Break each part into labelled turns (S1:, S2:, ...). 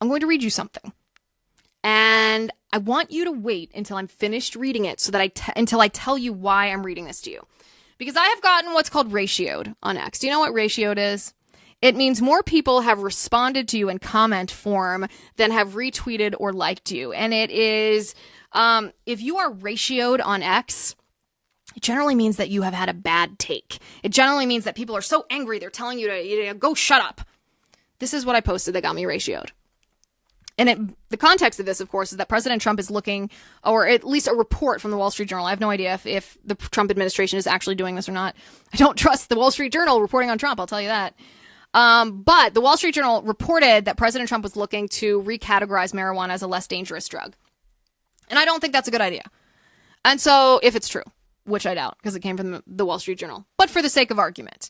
S1: I'm going to read you something. And I want you to wait until I'm finished reading it so that until I tell you why I'm reading this to you. Because I have gotten what's called ratioed on X. Do you know what ratioed is? It means more people have responded to you in comment form than have retweeted or liked you. And it is, if you are ratioed on X, it generally means that you have had a bad take. It generally means that people are so angry they're telling you to go shut up. This is what I posted that got me ratioed. And the context of this, of course, is that President Trump is looking, or at least a report from the Wall Street Journal. I have no idea if the Trump administration is actually doing this or not. I don't trust the Wall Street Journal reporting on Trump, I'll tell you that. But the Wall Street Journal reported that President Trump was looking to recategorize marijuana as a less dangerous drug. And I don't think that's a good idea. And so, if it's true, which I doubt, because it came from the Wall Street Journal. But for the sake of argument,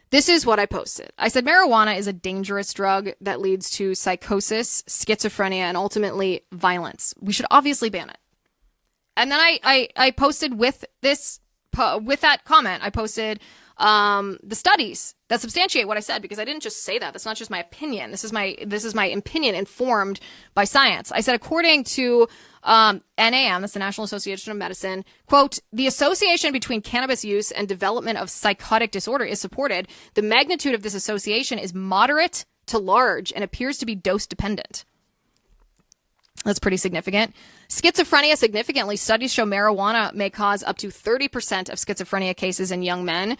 S1: this is what I posted. I said, marijuana is a dangerous drug that leads to psychosis, schizophrenia, and ultimately violence. We should obviously ban it. And then I posted with that comment, I posted the studies that substantiate what I said, because I didn't just say that. That's not just my opinion. This is my opinion informed by science. I said, according to NAM, that's the National Association of Medicine, quote, the association between cannabis use and development of psychotic disorder is supported. The magnitude of this association is moderate to large and appears to be dose dependent. That's pretty significant. Schizophrenia, significantly, studies show marijuana may cause up to 30% of schizophrenia cases in young men.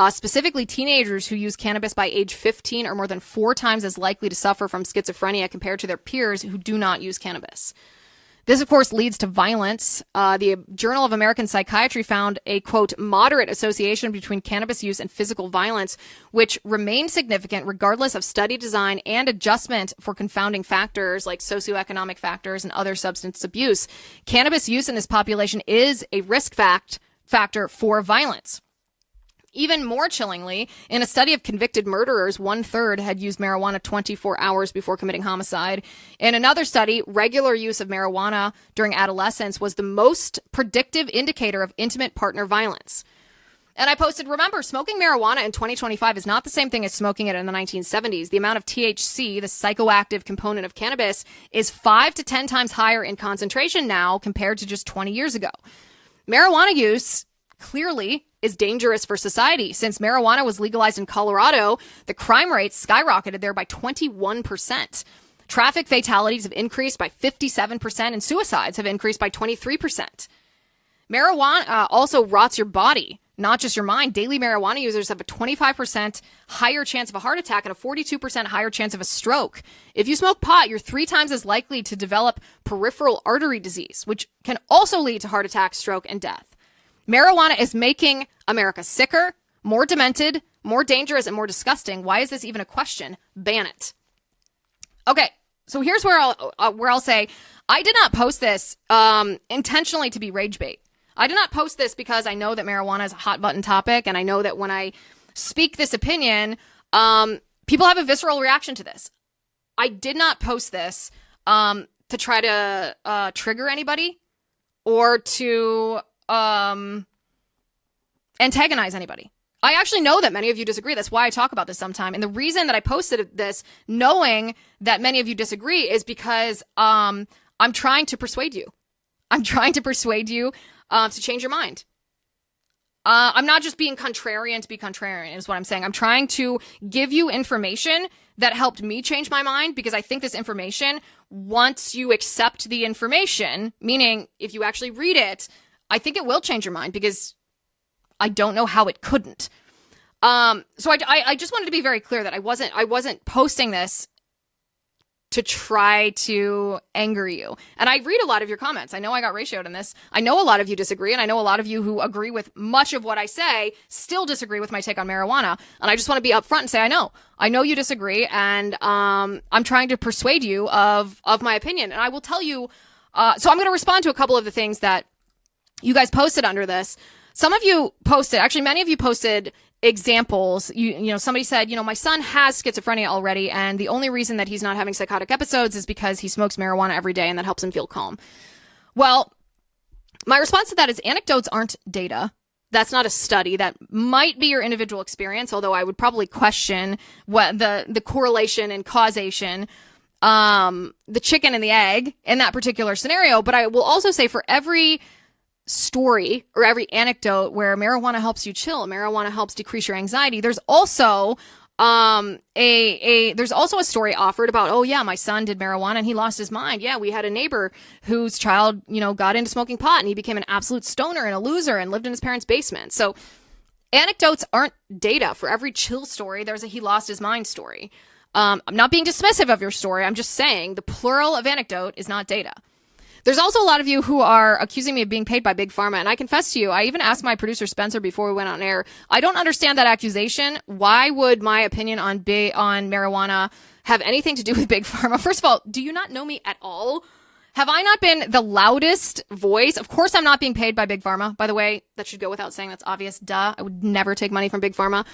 S1: Specifically, teenagers who use cannabis by age 15 are more than 4 times as likely to suffer from schizophrenia compared to their peers who do not use cannabis. This, of course, leads to violence. The Journal of American Psychiatry found a, quote, moderate association between cannabis use and physical violence, which remains significant regardless of study design and adjustment for confounding factors like socioeconomic factors and other substance abuse. Cannabis use in this population is a risk factor for violence. Even more chillingly, in a study of convicted murderers, 1/3 had used marijuana 24 hours before committing homicide. In another study, regular use of marijuana during adolescence was the most predictive indicator of intimate partner violence. And I posted, remember, smoking marijuana in 2025 is not the same thing as smoking it in the 1970s. The amount of THC, the psychoactive component of cannabis, is 5 to 10 times higher in concentration now compared to just 20 years ago. Marijuana use clearly is dangerous for society. Since marijuana was legalized in Colorado, the crime rate skyrocketed there by 21%. Traffic fatalities have increased by 57%, and suicides have increased by 23%. Marijuana also rots your body, not just your mind. Daily marijuana users have a 25% higher chance of a heart attack and a 42% higher chance of a stroke. If you smoke pot, you're 3 times as likely to develop peripheral artery disease, which can also lead to heart attack, stroke, and death. Marijuana is making America sicker, more demented, more dangerous, and more disgusting. Why is this even a question? Ban it. Okay, so here's where I'll say I did not post this intentionally to be rage bait. I did not post this because I know that marijuana is a hot button topic, and I know that when I speak this opinion, people have a visceral reaction to this. I did not post this to try to trigger anybody or to antagonize anybody. I actually know that many of you disagree. That's why I talk about this sometime. And the reason that I posted this, knowing that many of you disagree, is because I'm trying to persuade you. I'm trying to persuade you to change your mind. I'm not just being contrarian to be contrarian, is what I'm saying. I'm trying to give you information that helped me change my mind, because I think this information, once you accept the information, meaning if you actually read it, I think it will change your mind, because I don't know how it couldn't. So I just wanted to be very clear that I wasn't posting this to try to anger you. And I read a lot of your comments. I know I got ratioed in this. I know a lot of you disagree, and I know a lot of you who agree with much of what I say still disagree with my take on marijuana. And I just want to be upfront and say, I know you disagree, and I'm trying to persuade you of my opinion. And I will tell you, so I'm going to respond to a couple of the things that you guys posted under this. Some of you posted, actually many of you posted examples. You know, somebody said, my son has schizophrenia already, and the only reason that he's not having psychotic episodes is because he smokes marijuana every day and that helps him feel calm. Well, my response to that is anecdotes aren't data. That's not a study. That might be your individual experience, although I would probably question what the correlation and causation. the chicken and the egg in that particular scenario. But I will also say for every story or every anecdote where marijuana helps you chill, marijuana helps decrease your anxiety, there's also there's also a story offered about, oh yeah, my son did marijuana and he lost his mind. Yeah, we had a neighbor whose child, got into smoking pot and he became an absolute stoner and a loser and lived in his parents' basement. So anecdotes aren't data. For every chill story, there's a he lost his mind story. I'm not being dismissive of your story. I'm just saying the plural of anecdote is not data. There's also a lot of you who are accusing me of being paid by Big Pharma, and I confess to you, I even asked my producer Spencer before we went on air, I don't understand that accusation. Why would my opinion on marijuana have anything to do with Big Pharma? First of all, do you not know me at all? Have I not been the loudest voice? Of course I'm not being paid by Big Pharma. By the way, that should go without saying. That's obvious. Duh. I would never take money from Big Pharma.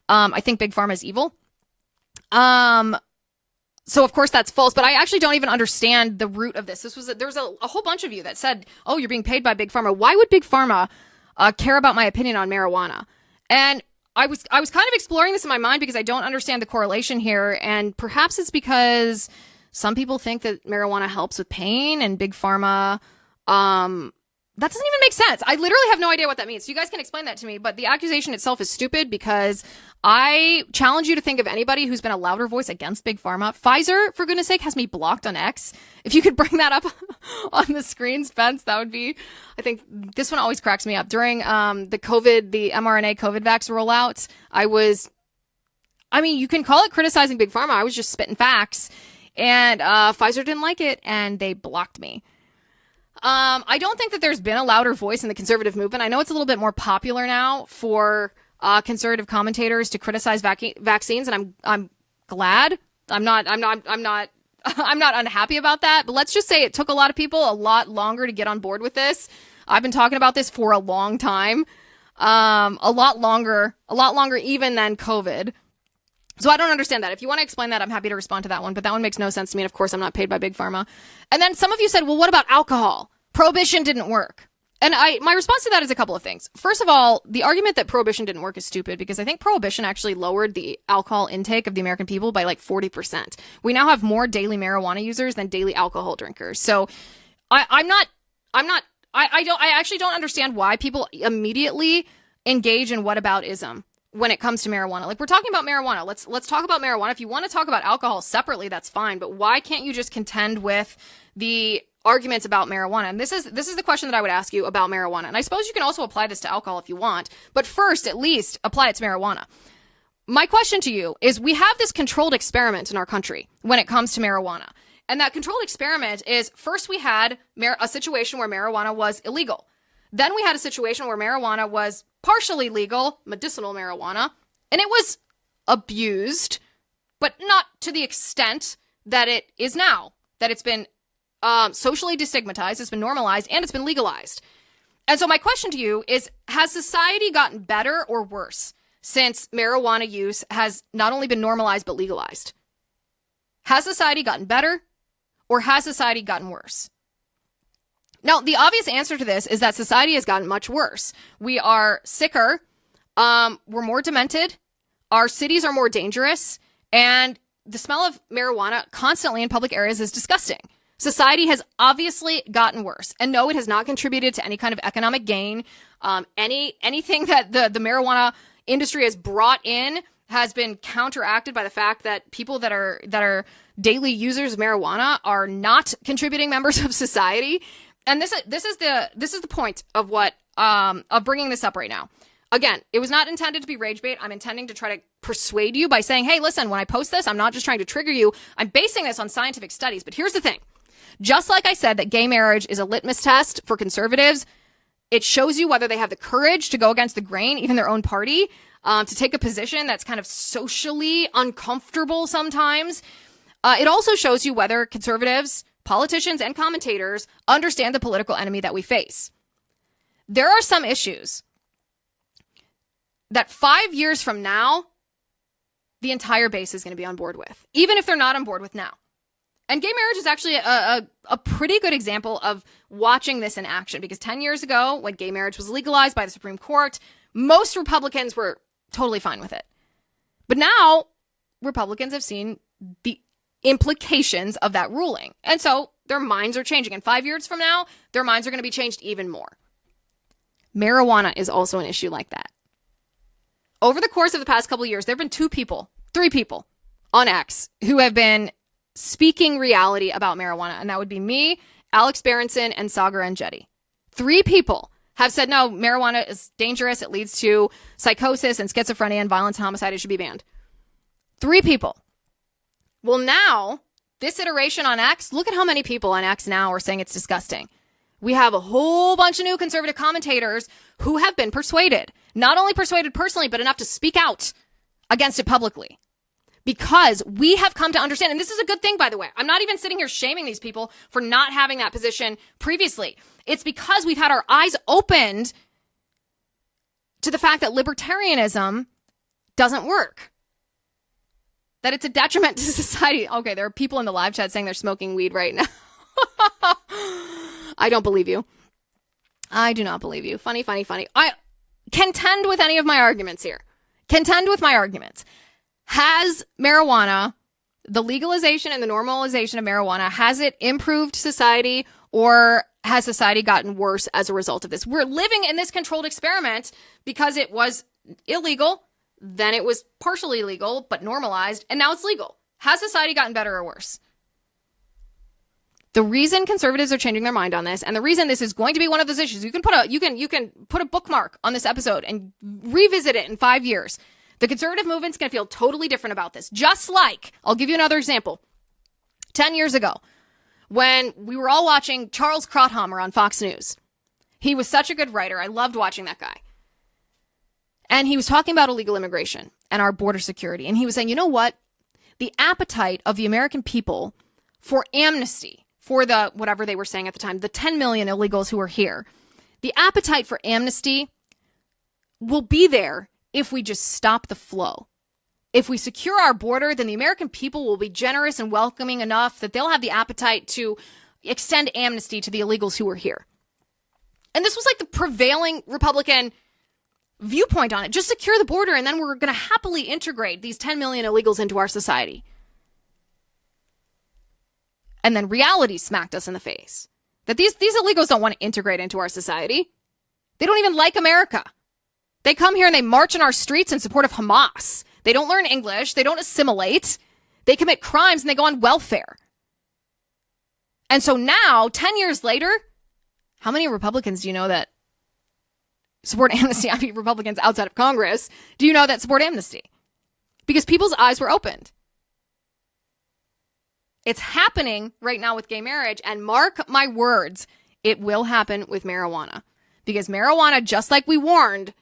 S1: I think Big Pharma is evil. So of course that's false, but I actually don't even understand the root of this. There was a whole bunch of you that said, oh, you're being paid by Big Pharma. Why would Big Pharma care about my opinion on marijuana? And I was kind of exploring this in my mind because I don't understand the correlation here. And perhaps it's because some people think that marijuana helps with pain and Big Pharma, that doesn't even make sense. I literally have no idea what that means. So you guys can explain that to me. But the accusation itself is stupid because I challenge you to think of anybody who's been a louder voice against Big Pharma. Pfizer, for goodness sake, has me blocked on X. If you could bring that up on the screen, Spence, that would be, I think this one always cracks me up. During the mRNA COVID vax rollout, you can call it criticizing Big Pharma. I was just spitting facts. And Pfizer didn't like it, and they blocked me. I don't think that there's been a louder voice in the conservative movement. I know it's a little bit more popular now for conservative commentators to criticize vaccines, and I'm glad. I'm not unhappy about that. But let's just say it took a lot of people a lot longer to get on board with this. I've been talking about this for a long time, a lot longer even than COVID. So I don't understand that. If you want to explain that, I'm happy to respond to that one. But that one makes no sense to me. And of course, I'm not paid by Big Pharma. And then some of you said, well, what about alcohol? Prohibition didn't work. And my response to that is a couple of things. First of all, the argument that prohibition didn't work is stupid because I think prohibition actually lowered the alcohol intake of the American people by like 40%. We now have more daily marijuana users than daily alcohol drinkers. So I actually don't understand why people immediately engage in whataboutism when it comes to marijuana. Like, we're talking about marijuana. Let's talk about marijuana. If you want to talk about alcohol separately, that's fine. But why can't you just contend with the arguments about marijuana? And this is the question that I would ask you about marijuana. And I suppose you can also apply this to alcohol if you want. But first, at least, apply it to marijuana. My question to you is, we have this controlled experiment in our country when it comes to marijuana. And that controlled experiment is, first we had a situation where marijuana was illegal. Then we had a situation where marijuana was partially legal, medicinal marijuana, and it was abused, but not to the extent that it is now, that it's been socially destigmatized, it's been normalized, and it's been legalized. And so my question to you is, has society gotten better or worse since marijuana use has not only been normalized but legalized? Has society gotten better or has society gotten worse? Now, the obvious answer to this is that society has gotten much worse. We are sicker, we're more demented, our cities are more dangerous, and the smell of marijuana constantly in public areas is disgusting. Society has obviously gotten worse. And no, it has not contributed to any kind of economic gain. Anything that the marijuana industry has brought in has been counteracted by the fact that people that are daily users of marijuana are not contributing members of society. And this is the point of what of bringing this up right now. Again, it was not intended to be rage bait. I'm intending to try to persuade you by saying, hey, listen, when I post this, I'm not just trying to trigger you. I'm basing this on scientific studies. But here's the thing. Just like I said that gay marriage is a litmus test for conservatives, it shows you whether they have the courage to go against the grain, even their own party, to take a position that's kind of socially uncomfortable sometimes. It also shows you whether conservatives, politicians, and commentators understand the political enemy that we face. There are some issues that 5 years from now, the entire base is going to be on board with, even if they're not on board with now. And gay marriage is actually a pretty good example of watching this in action, because 10 years ago, when gay marriage was legalized by the Supreme Court, most Republicans were totally fine with it. But now, Republicans have seen the implications of that ruling. And so their minds are changing. And 5 years from now, their minds are going to be changed even more. Marijuana is also an issue like that. Over the course of the past couple of years, there have been 3 people on X who have been speaking reality about marijuana. And that would be me, Alex Berenson, and Sagar Enjeti. 3 people have said, no, marijuana is dangerous. It leads to psychosis and schizophrenia and violence and homicide. It should be banned. 3 people. Well, now, this iteration on X, look at how many people on X now are saying it's disgusting. We have a whole bunch of new conservative commentators who have been persuaded. Not only persuaded personally, but enough to speak out against it publicly. Because we have come to understand, and this is a good thing, by the way. I'm not even sitting here shaming these people for not having that position previously. It's because we've had our eyes opened to the fact that libertarianism doesn't work. That it's a detriment to society. Okay, there are people in the live chat saying they're smoking weed right now. I don't believe you. I do not believe you. Funny. I contend with any of my arguments here. Contend with my arguments. Has marijuana, the legalization and the normalization of marijuana, has it improved society, or has society gotten worse as a result of this? We're living in this controlled experiment because it was illegal, then it was partially legal, but normalized, and now it's legal. Has society gotten better or worse? The reason conservatives are changing their mind on this, and the reason this is going to be one of those issues, you can put a bookmark on this episode and revisit it in 5 years. The conservative movement's going to feel totally different about this. Just like, I'll give you another example. 10 years ago, when we were all watching Charles Krauthammer on Fox News. He was such a good writer. I loved watching that guy. And he was talking about illegal immigration and our border security. And he was saying, you know what? The appetite of the American people for amnesty, for the, whatever they were saying at the time, the 10 million illegals who are here, the appetite for amnesty will be there if we just stop the flow. If we secure our border, then the American people will be generous and welcoming enough that they'll have the appetite to extend amnesty to the illegals who are here. And this was like the prevailing Republican viewpoint on it. Just secure the border, and then we're going to happily integrate these 10 million illegals into our society. And then reality smacked us in the face. That these illegals don't want to integrate into our society. They don't even like America. They come here and they march in our streets in support of Hamas. They don't learn English. They don't assimilate. They commit crimes and they go on welfare. And so now, 10 years later, how many Republicans do you know that support amnesty? I mean, Republicans outside of Congress, do you know that support amnesty? Because people's eyes were opened. It's happening right now with gay marriage. And mark my words, it will happen with marijuana. Because marijuana, just like we warned,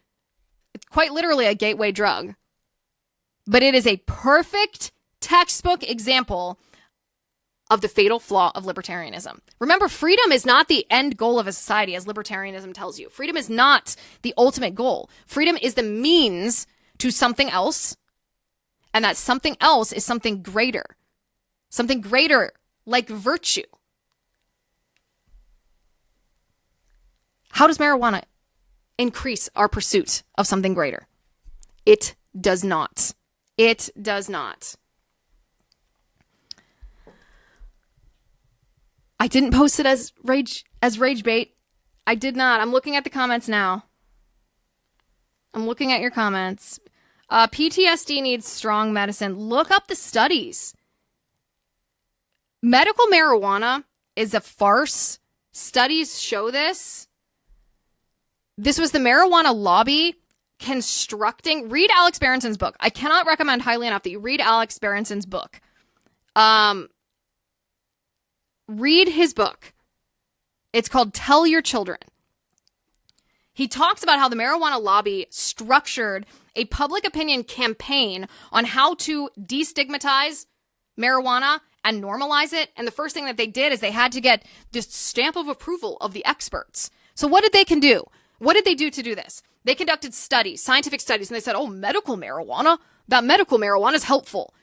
S1: it's quite literally a gateway drug. But it is a perfect textbook example of the fatal flaw of libertarianism. Remember, freedom is not the end goal of a society, as libertarianism tells you. Freedom is not the ultimate goal. Freedom is the means to something else, and that something else is something greater. Something greater, like virtue. How does marijuana increase our pursuit of something greater? It does not. It does not. I didn't post it as rage bait. I did not. I'm looking at the comments now. I'm looking at your comments. PTSD needs strong medicine. Look up the studies. Medical marijuana is a farce. Studies show this. This was the marijuana lobby constructing. Read Alex Berenson's book. I cannot recommend highly enough that you read Alex Berenson's book. Read his book. It's called Tell Your Children. He talks about how the marijuana lobby structured a public opinion campaign on how to destigmatize marijuana and normalize it. And the first thing that they did is they had to get this stamp of approval of the experts. So what did they do? What did they do to do this? They conducted studies, scientific studies, and they said, oh, medical marijuana is helpful.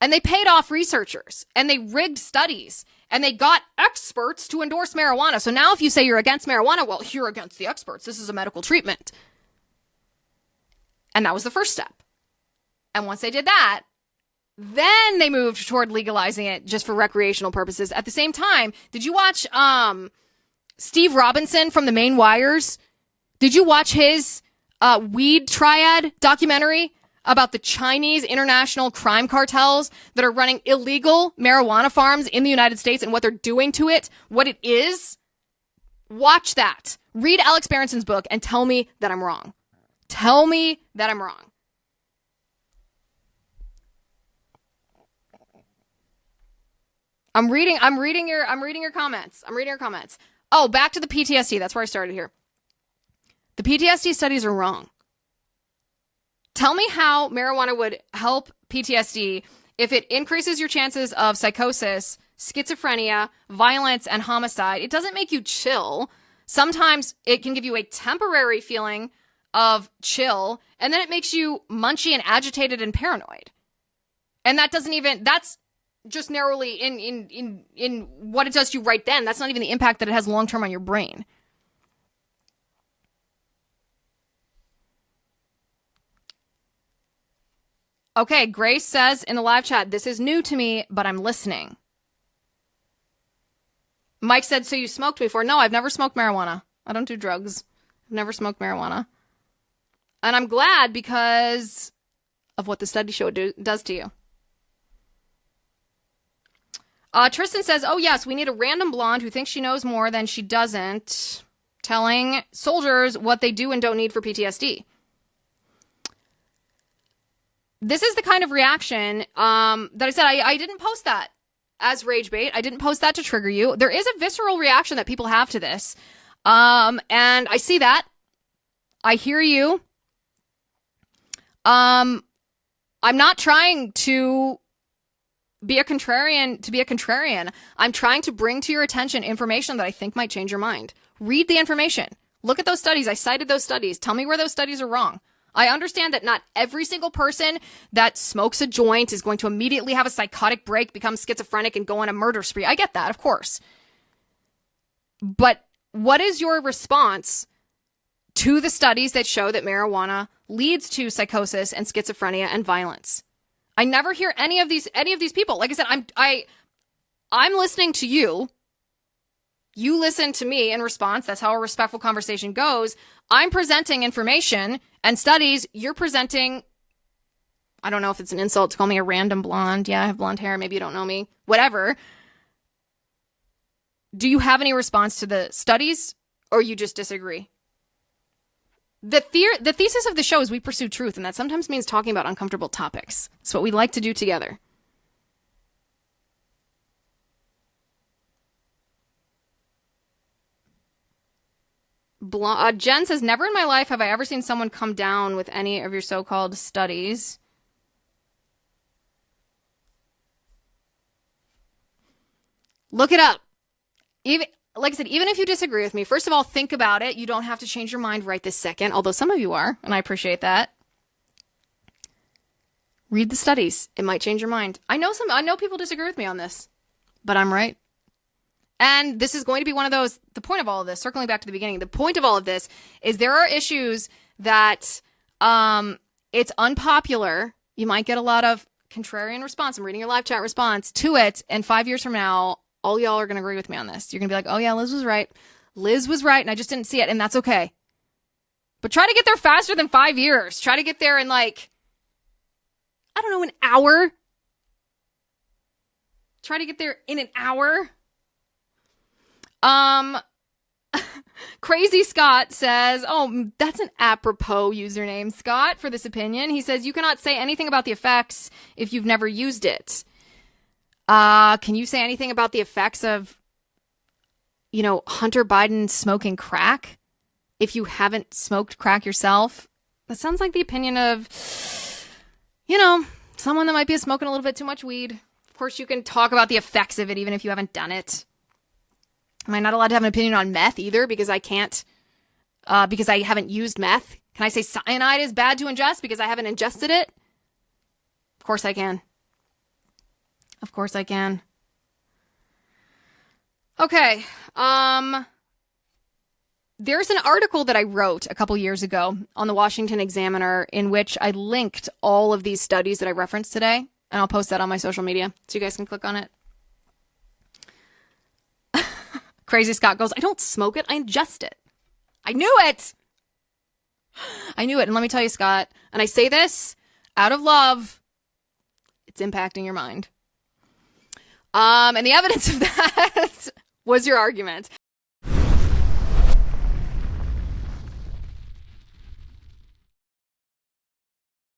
S1: And they paid off researchers, and they rigged studies, and they got experts to endorse marijuana. So now if you say you're against marijuana, well, you're against the experts. This is a medical treatment. And that was the first step. And once they did that, Then they moved toward legalizing it just for recreational purposes. At the same time, did you watch Steve Robinson from the Maine Wires? Did you watch his weed triad documentary about the Chinese international crime cartels that are running illegal marijuana farms in the United States and what they're doing to it, what it is? Watch that. Read Alex Berenson's book and tell me that I'm wrong. Tell me that I'm wrong. I'm reading your comments. I'm reading your comments. Oh, back to the PTSD. That's where I started here. The PTSD studies are wrong. Tell me how marijuana would help PTSD if it increases your chances of psychosis, schizophrenia, violence, and homicide. It doesn't make you chill. Sometimes it can give you a temporary feeling of chill, and then it makes you munchy and agitated and paranoid. And that's just narrowly in what it does to you right then. That's not even the impact that it has long term on your brain. Okay, Grace says in the live chat, this is new to me, but I'm listening. Mike said, so you smoked before? No, I've never smoked marijuana. I don't do drugs. I've never smoked marijuana. And I'm glad because of what the study show does to you. Tristan says, oh yes, we need a random blonde who thinks she knows more than she doesn't, telling soldiers what they do and don't need for PTSD. This is the kind of reaction that I said, I didn't post that as rage bait. I didn't post that to trigger you. There is a visceral reaction that people have to this. And I see that. I hear you. I'm not trying to be a contrarian. I'm trying to bring to your attention information that I think might change your mind. Read the information. Look at those studies. I cited those studies. Tell me where those studies are wrong. I understand that not every single person that smokes a joint is going to immediately have a psychotic break, become schizophrenic, and go on a murder spree. I get that, of course. But what is your response to the studies that show that marijuana leads to psychosis and schizophrenia and violence? I never hear any of these people. Like I said, I'm listening to you. You listen to me in response. That's how a respectful conversation goes. I'm presenting information and studies. You're presenting, I don't know if it's an insult to call me a random blonde. Yeah, I have blonde hair. Maybe you don't know me. Whatever. Do you have any response to the studies, or you just disagree? The thesis of the show is we pursue truth, and that sometimes means talking about uncomfortable topics. It's what we like to do together. Jen says, never in my life have I ever seen someone come down with any of your so-called studies. Look it up. Like I said, even if you disagree with me, first of all, think about it. You don't have to change your mind right this second, although some of you are, and I appreciate that. Read the studies. It might change your mind. I know people disagree with me on this, but I'm right. And this is going to be one of those, the point of all of this, circling back to the beginning, the point of all of this is there are issues that it's unpopular. You might get a lot of contrarian response. I'm reading your live chat response to it. And 5 years from now, all y'all are going to agree with me on this. You're going to be like, oh yeah, Liz was right. Liz was right. And I just didn't see it. And that's okay. But try to get there faster than 5 years. Try to get there in an hour. Try to get there in an hour. Crazy Scott says, oh, that's an apropos username, Scott, for this opinion. He says, you cannot say anything about the effects if you've never used it. Can you say anything about the effects of, Hunter Biden smoking crack if you haven't smoked crack yourself? That sounds like the opinion of, someone that might be smoking a little bit too much weed. Of course, you can talk about the effects of it even if you haven't done it. Am I not allowed to have an opinion on meth either because I can't, because I haven't used meth? Can I say cyanide is bad to ingest because I haven't ingested it? Of course I can. Of course I can. Okay. There's an article that I wrote a couple years ago on the Washington Examiner in which I linked all of these studies that I referenced today. And I'll post that on my social media so you guys can click on it. Crazy Scott goes, I don't smoke it, I ingest it. I knew it. I knew it. And let me tell you, Scott, and I say this out of love, it's impacting your mind. And the evidence of that was your argument.